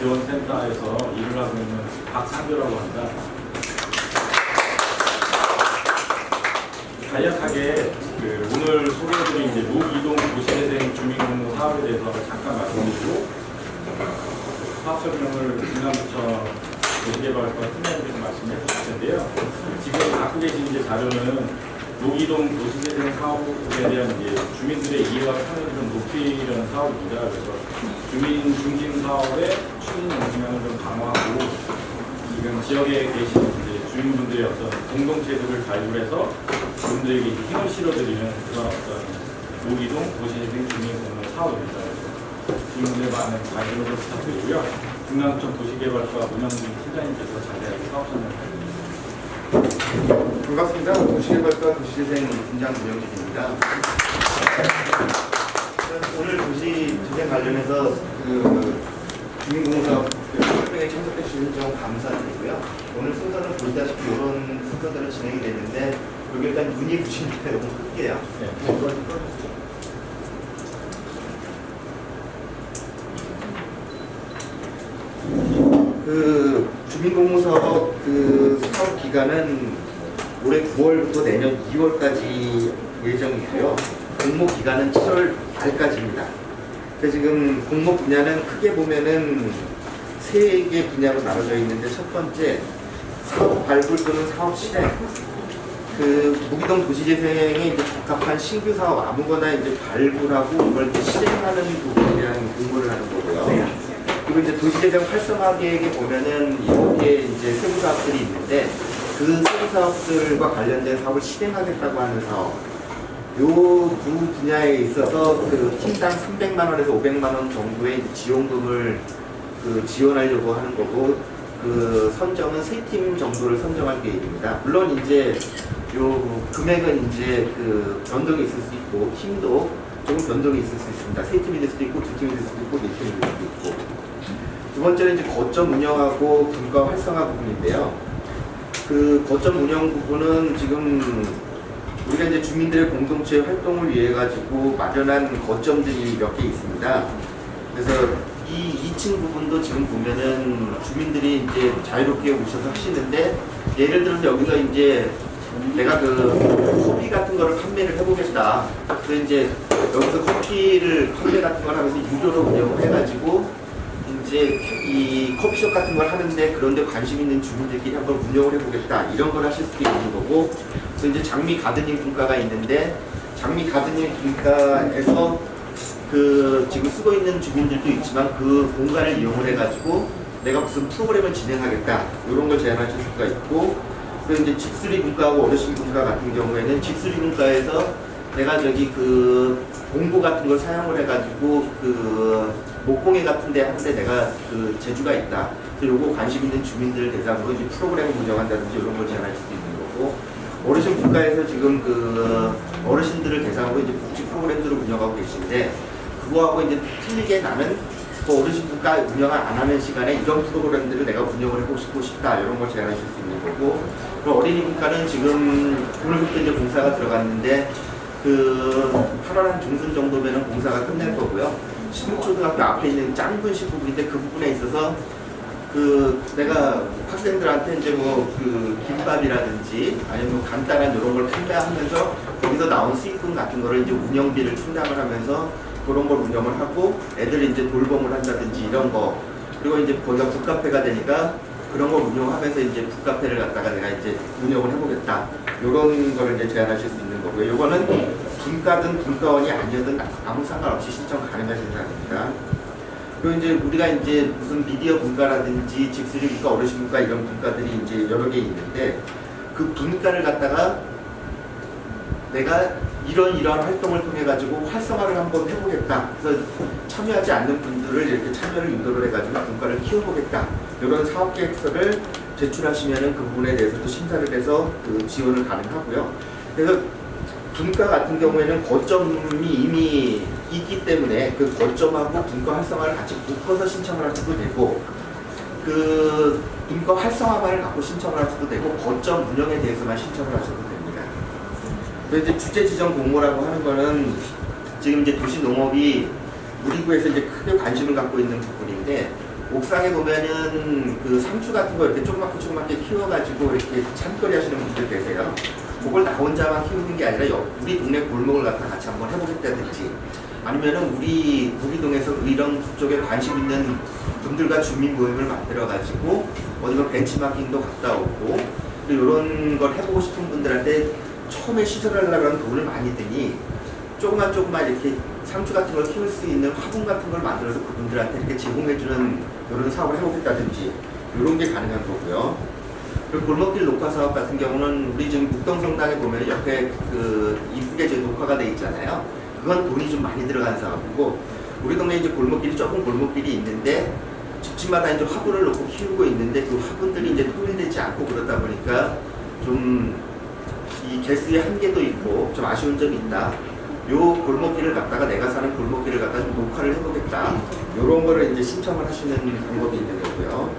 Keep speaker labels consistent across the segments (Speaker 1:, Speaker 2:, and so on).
Speaker 1: 지원센터에서 일을 하고 있는 박상규라고 합니다. 간략하게 오늘 소개해드린 이제 무이동 도시재생 주민공무 사업에 대해서 잠깐 말씀드리고 사업 설명을 중앙부처 도시개발과 팀장님께서 말씀해 주실 텐데요. 지금 갖고 계신 이제 자료는 무이동 도시재생 사업에 대한 이제 주민들의 이해와 참여를 좀 높이려는 사업입니다. 그래서 주민 중심 사업의 추진 역량을 좀 강화하고 지금 지역에 계신 이제 주민분들의 어떤 공동체들을 발굴해서 그분들에게 힘을 실어드리는 그런 어떤 무이동 도시재생 주민공무 사업입니다. 그래서 주민들의 많은 관심을 부탁드리고요. 중남청 도시개발과 운영진 팀장님께서 자세하게 사업 설명을
Speaker 2: 반갑습니다. 도시개발과 도시재생 팀장 문영진입니다. 오늘 도시재생 관련해서 주민공무사업 협력에 참석해 주신 점 감사드리고요. 오늘 순서는 보시다시피 이런 순서대로 진행이 됐는데 여기 일단 눈이 부시니까 너무 끌게요. 주민공무사업 사업 기간은 올해 9월부터 내년 2월까지 예정이고요. 공모 기간은 7월 말까지입니다. 지금 공모 분야는 크게 보면은 3개 분야로 나눠져 있는데 첫 번째 사업 발굴 또는 사업 실행. 무기동 도시재생에 이제 적합한 신규 사업 아무거나 이제 발굴하고 이걸 이제 실행하는 부분에 대한 공모를 하는 거고요. 그리고 이제 도시재생 활성화 계획에 보면은 이렇게 이제 세부 사업들이 있는데 그 세부 사업들과 관련된 사업을 실행하겠다고 하는 사업. 요 두 분야에 있어서 팀당 300만 원에서 500만 원 정도의 지원금을 지원하려고 하는 거고 선정은 3팀 정도를 선정할 계획입니다. 물론 이제 요 금액은 이제 변동이 있을 수 있고 팀도 조금 변동이 있을 수 있습니다. 3팀이 될 수도 있고 2팀이 될 수도 있고 4팀이 될 수도 있고. 두 번째는 이제 거점 운영하고 분과 활성화 부분인데요. 거점 운영 부분은 지금 우리가 이제 주민들의 공동체 활동을 위해 가지고 마련한 거점들이 몇 개 있습니다. 그래서 이 2층 부분도 지금 보면은 주민들이 이제 자유롭게 오셔서 하시는데 예를 들어서 여기서 이제 내가 커피 같은 거를 판매를 해보겠다. 그래서 이제 여기서 커피를 판매 같은 걸 하면서 유료로 운영을 해가지고 이제 이 커피숍 같은 걸 하는데 그런데 관심 있는 주민들끼리 한번 운영을 해보겠다 이런 걸 하실 수도 있는 거고 그래서 이제 장미 가드닝 분과가 있는데 장미 가드닝 분과에서 지금 쓰고 있는 주민들도 있지만 그 공간을 이용을 해가지고 내가 무슨 프로그램을 진행하겠다 이런 걸 제안하실 수가 있고 그리고 이제 집수리 분과하고 어르신 분과 같은 경우에는 집수리 분과에서 내가 공구 같은 걸 사용을 해가지고 목공예 같은 데 하는데 내가 재주가 있다. 그래서 요거 관심 있는 주민들 대상으로 이제 프로그램을 운영한다든지 이런 걸 제안할 수도 있는 거고 어르신 분과에서 지금 어르신들을 대상으로 이제 복지 프로그램들을 운영하고 계신데 그거하고 이제 틀리게 나는 어르신 분과 운영을 안 하는 시간에 이런 프로그램들을 내가 운영을 해보고 싶다 이런 걸 제안하실 수 있는 거고 그리고 어린이 분과는 지금 오늘부터 이제 공사가 들어갔는데 8월 한 중순 정도면은 공사가 끝날 거고요. 신흥초등학교 앞에 있는 짱 분식 부분인데 그 부분에 있어서 내가 학생들한테 이제 김밥이라든지 아니면 간단한 이런 걸 판매하면서 거기서 나온 수익금 같은 거를 이제 운영비를 충당을 하면서 그런 걸 운영을 하고 애들이 이제 돌봄을 한다든지 이런 거 그리고 이제 거기가 북카페가 되니까 그런 걸 운영하면서 이제 북카페를 갖다가 내가 이제 운영을 해보겠다 이런 거를 이제 제안하실 수 있는 거고요. 요거는 분과든 분과원이 아니어든 아무 상관없이 신청 가능하신 사람입니다. 그리고 이제 우리가 이제 무슨 미디어 분과라든지 집수리 분과, 어르신 분과 이런 분과들이 이제 여러 개 있는데 그 분과를 갖다가 내가 이런 활동을 통해 가지고 활성화를 한번 해보겠다. 그래서 참여하지 않는 분들을 이렇게 참여를 유도를 해가지고 분과를 키워보겠다. 이런 사업 계획서를 제출하시면은 그 부분에 대해서도 심사를 해서 지원을 가능하고요. 그래서 분과 같은 경우에는 거점이 이미 있기 때문에 그 거점하고 분과 활성화를 같이 묶어서 신청을 하셔도 되고 분과 활성화만을 갖고 신청을 하셔도 되고 거점 운영에 대해서만 신청을 하셔도 됩니다. 그래서 이제 주제 지정 공모라고 하는 거는 지금 이제 도시농업이 우리 구에서 이제 크게 관심을 갖고 있는 부분인데 옥상에 보면은 그 상추 같은 거 이렇게 조그맣게 키워가지고 이렇게 찬거리 하시는 분들 계세요. 그걸 나 혼자만 키우는 게 아니라 우리 동네 골목을 갖다 같이 한번 해보겠다든지, 아니면은 우리 무기동에서 이런 쪽에 관심 있는 분들과 주민 모임을 만들어가지고 어디가 벤치마킹도 갔다 오고, 또 이런 걸 해보고 싶은 분들한테 처음에 시설하려면 돈을 많이 드니 조그만 이렇게 상추 같은 걸 키울 수 있는 화분 같은 걸 만들어서 그분들한테 이렇게 제공해주는 이런 사업을 해보겠다든지, 이런 게 가능한 거고요. 그리고 골목길 녹화 사업 같은 경우는 우리 지금 북동성당에 보면 옆에 그 이쁘게 이제 녹화가 돼 있잖아요. 그건 돈이 좀 많이 들어간 사업이고, 우리 동네에 이제 골목길이 조금 골목길이 있는데 집집마다 이제 화분을 놓고 키우고 있는데 그 화분들이 이제 통일되지 않고 그러다 보니까 좀 이 개수의 한계도 있고 좀 아쉬운 점이 있다. 요 골목길을 갖다가 내가 사는 골목길을 갖다 좀 녹화를 해보겠다. 요런 거를 이제 신청을 하시는 방법이 있는 거고요.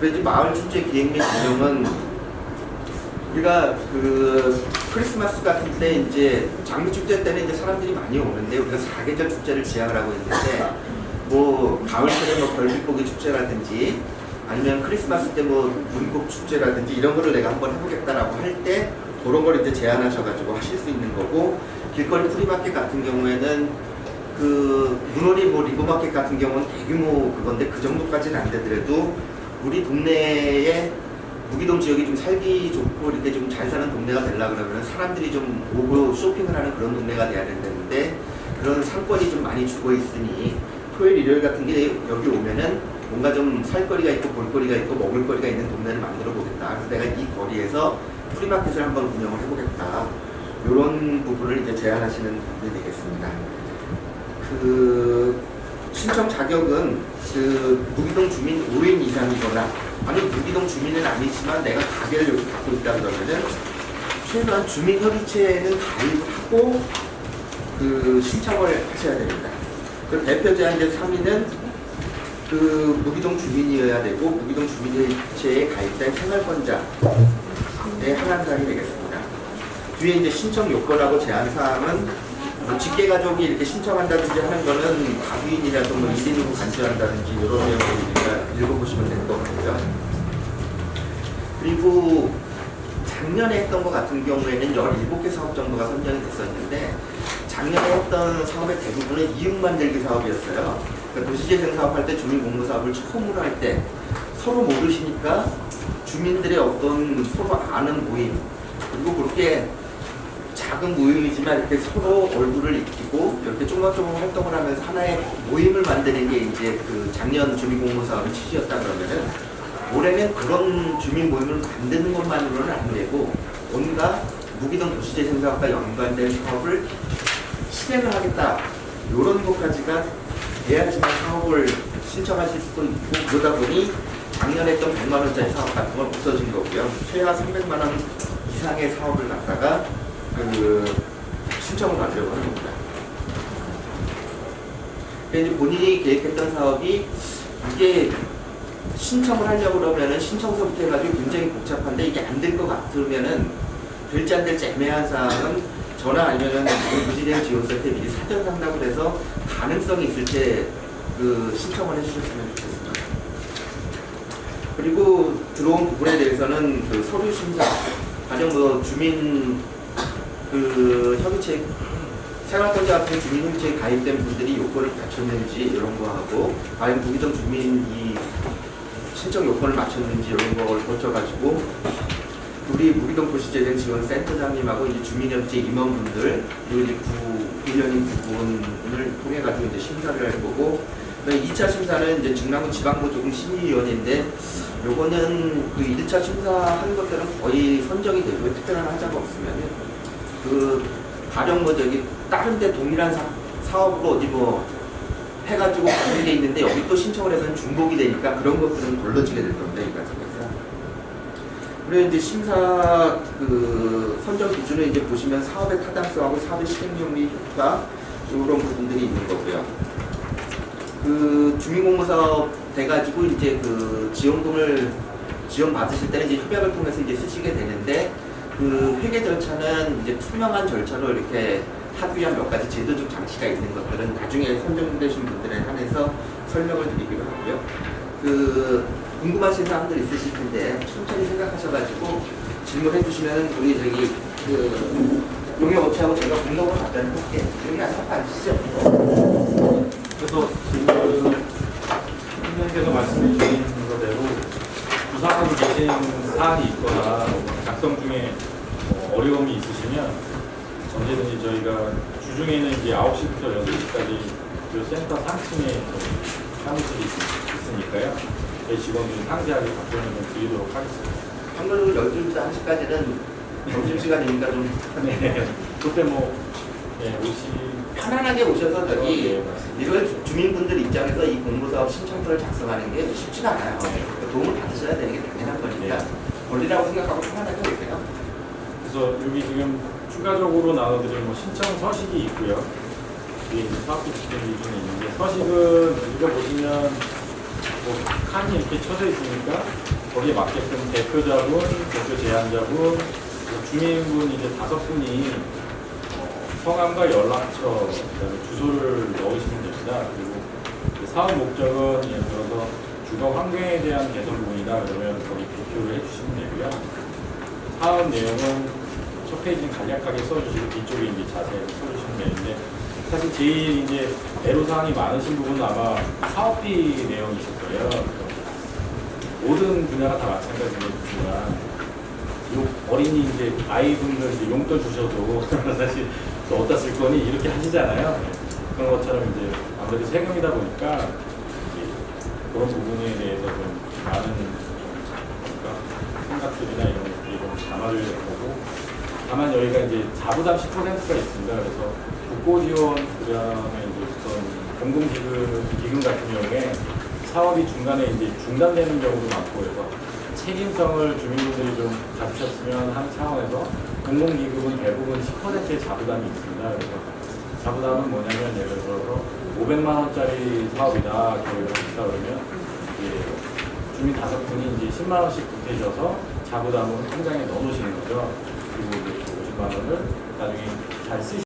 Speaker 2: 그래서 이제 마을 축제 기획 및 운영은 우리가 그 크리스마스 같은 때 이제 장미 축제 때는 이제 사람들이 많이 오는데 우리가 사계절 축제를 지향을 하고 있는데, 뭐 가을철에 뭐 별빛보기 축제라든지 아니면 크리스마스 때 뭐 눈꽃 축제라든지 이런 거를 내가 한번 해보겠다라고 할 때 그런 걸 이제 제안하셔가지고 하실 수 있는 거고, 길거리 프리마켓 같은 경우에는 그 문어리 뭐 리버마켓 같은 경우는 대규모 그건데 그 정도까지는 안 되더라도 우리 동네에 무기동 지역이 좀 살기 좋고 이렇게 좀 잘 사는 동네가 되려고 그러면 사람들이 좀 오고 쇼핑을 하는 그런 동네가 돼야 된다는데, 그런 상권이 좀 많이 죽어 있으니 토요일 일요일 같은 게 여기 오면은 뭔가 좀 살거리가 있고 볼거리가 있고 먹을거리가 있는 동네를 만들어 보겠다. 그래서 내가 이 거리에서 프리마켓을 한번 운영을 해보겠다. 이런 부분을 이제 제안하시는 분들이 되겠습니다. 그 신청 자격은 그 무기동 주민 5인 이상이거나, 아니 무기동 주민은 아니지만 내가 가게를 여기 갖고 있다 그러면은 최소한 주민협의체에는 가입하고 그 신청을 하셔야 됩니다. 그 대표 제한 이제 3위는 그 무기동 주민이어야 되고 무기동 주민협의체에 가입된 생활권자의 한 사람이 되겠습니다. 뒤에 이제 신청 요건하고 제한 사항은 뭐 직계 가족이 이렇게 신청한다든지 하는 거는 가부인이라도 뭐 1인으로 간주한다든지 이런 내용을 읽어보시면 될 것 같고요. 그리고 작년에 했던 것 같은 경우에는 17개 사업 정도가 선정이 됐었는데, 작년에 했던 사업의 대부분은 이웃 만들기 사업이었어요. 그러니까 도시재생 사업할 때 주민공모 사업을 처음으로 할 때 서로 모르시니까 주민들의 어떤 서로 아는 모임, 그리고 그렇게 작은 모임이지만 이렇게 서로 얼굴을 익히고 이렇게 조금조금 활동을 하면서 하나의 모임을 만드는 게 이제 그 작년 주민공모 사업의 취지였다 그러면은, 올해는 그런 주민 모임을 만드는 것만으로는 안 되고 뭔가 무기동 도시재생 사업과 연관된 사업을 실행을 하겠다, 이런 것까지가 돼야지만 사업을 신청하실 수도 있고, 그러다 보니 작년에 했던 100만 원짜리 사업 같은 건 없어진 거고요. 최하 300만 원 이상의 사업을 갖다가 그 신청을 받으려고 하는 겁니다. 근데 이제 본인이 계획했던 사업이 이게 신청을 하려고 그러면은 신청서부터 해가지고 굉장히 복잡한데 이게 안 될 것 같으면은 될지 안 될지 애매한 사항은 저나 아니면은 무지대응 지원센터에 미리 사전 상담을 해서 가능성이 있을 때 그 신청을 해주셨으면 좋겠습니다. 그리고 들어온 부분에 대해서는 그 서류 심사, 가령 뭐 주민 그 협의체, 생활권자 같은 주민협의체에 가입된 분들이 요건을 갖췄는지 이런 거 하고, 과연 무기동 주민이 신청 요건을 맞췄는지 이런 걸 거쳐가지고 우리 무기동 도시재생 지원센터장님하고 이제 주민협의체 임원분들 그리고 이제 일련인 부분을 통해 가지고 이제 심사를 할 거고, 2차 심사는 이제 중랑구 지방보조금 심의위원회인데, 요거는 그 1차 심사하는 것들은 거의 선정이 되고 특별한 하자가 없으면은 그 가령 뭐 저기 다른 데 동일한 사업으로 어디 뭐 해가지고 가는 게 있는데 여기 또 신청을 해서는 중복이 되니까 그런 것들은 걸러지게 될 겁니다, 이 과정에서. 그리고 이제 심사 그 선정 기준을 이제 보시면 사업의 타당성하고 사업의 실행 및 효과 이런 부분들이 있는 거고요. 그 주민공모사업 돼가지고 이제 그 지원금을 지원 받으실 때는 이제 협약을 통해서 이제 쓰시게 되는데, 그 회계 절차는 이제 투명한 절차로 이렇게 하기 위한 몇 가지 제도적 장치가 있는 것들은 나중에 선정되신 분들에 한해서 설명을 드리기로 하고요. 궁금하신 사항들 있으실 텐데 천천히 생각하셔가지고 질문해 주시면 우리 용역업체하고 제가 공동으로 답변을 할게요. 여기 앉아서 앉으시죠.
Speaker 1: 그래서 지금 선생님께서 말씀해 주신 거대로 구상하고 계신 사안이 있거나 작성 중에 어려움이 있으시면 언제든지 저희가 주중에는 이제 9시부터 6시까지 그 센터 3층에 사무실이 있으니까요. 저희 직원들이 상세하게 답변을 좀 드리도록 하겠습니다.
Speaker 2: 오늘 12시부터 1시까지는 점심시간이니까 좀
Speaker 1: 네. 그때
Speaker 2: 편안하게 오셔서
Speaker 1: 네, 맞습니다.
Speaker 2: 이걸 주민분들 입장에서 이 공모사업 신청서를 작성하는 게 쉽지가 않아요.
Speaker 1: 네.
Speaker 2: 도움을 받으셔야 되는 게 당연한 거니까
Speaker 1: 네.
Speaker 2: 권리라고 생각하고 편안하게 오세요.
Speaker 1: 그래서 여기 지금 추가적으로 나눠드린 신청 서식이 있고요. 이게 이제 사업비 집행 기준이 있는데 서식은 읽어보시면 칸이 이렇게 쳐져 있으니까 거기에 맞게끔 대표자분, 대표 제안자분, 주민분 이제 5분이 성함과 연락처, 그다음에 주소를 넣으시면 됩니다. 그리고 사업 목적은 예를 들어서 주거 환경에 대한 개선 부분이다 그러면 거기 표기를 해주시면 되고요. 사업 내용은 첫 페이지는 간략하게 써주시고 뒤쪽에 이제 자세히 써주시면 되는데 사실 제일 이제 애로사항이 많으신 부분은 아마 사업비 내용이실 거예요. 모든 분야가 다 마찬가지겠지만 어린이 이제 아이분들 이제 용돈 주셔도 사실 어디다 쓸 거니 이렇게 하시잖아요. 그런 것처럼 이제 아무래도 세금이다 보니까 이제 그런 부분에 대해서 좀 많은 생각들이나 이런 것들이 좀 담아줘야 될 거고 다만 여기가 이제 자부담 10%가 있습니다. 그래서 국고 지원 그다음에 이제 어떤 공공기금 같은 경우에 사업이 중간에 이제 중단되는 경우도 많고 그래서 책임성을 주민분들이 좀 가지셨으면 하는 차원에서 공공기금은 대부분 10%의 자부담이 있습니다. 그래서 자부담은 뭐냐면 예를 들어서 500만 원짜리 사업이다 계획을 했다 그러면 이제 주민 5분이 이제 10만 원씩 보태셔서 자부담을 통장에 넣어놓으시는 거죠. 그리고 이제 50만 원을 나중에 잘 쓰시